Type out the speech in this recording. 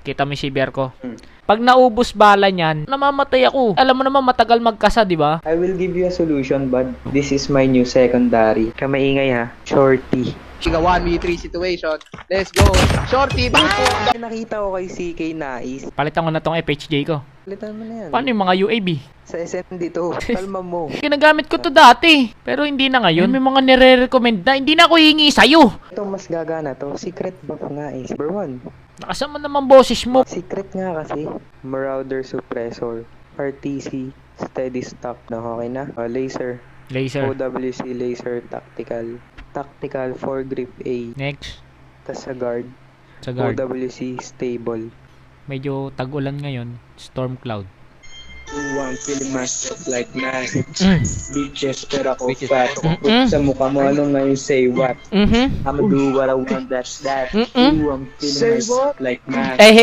Kita mo yung CBR ko. Pag naubos bala niyan, namamatay ako. Alam mo naman, matagal magkasa, di ba? I will give you a solution, bud. This is my new secondary. Kamaingay ha, Shorty. Siga 1v3 situation. Let's go. Shorty, bako! Nakita ko kay CK Nais. Palitan ko na tong FHJ ko. Palitan mo na yan. Paano yung mga UAV? Sa SMD to. Kalma mo. Ginagamit ko to dati. Pero hindi na ngayon. May mga nire-recommend na. Hindi na ako hingi sa'yo. Ito mas gagana to. Secret buff nga eh. Number 1. Nakasama naman boses mo. Secret nga kasi. Marauder Suppressor. RTC. Steady stock na. Okay na. Laser. Laser. OWC Laser Tactical. Tactical foregrip A. Next. Tas sa guard. Sa guard. OWC Stable. Medyo tag-ulan ngayon. Storm cloud. One feeling myself like nice. Mm. Bitches, pero ako Bitches. fat. Mm-mm. Sa mukha mo, ano ngayon say what? Mm-hmm. I'ma do what I want, that's that. Mm-mm. Ooh, I'm feeling Say myself like nice. Eh,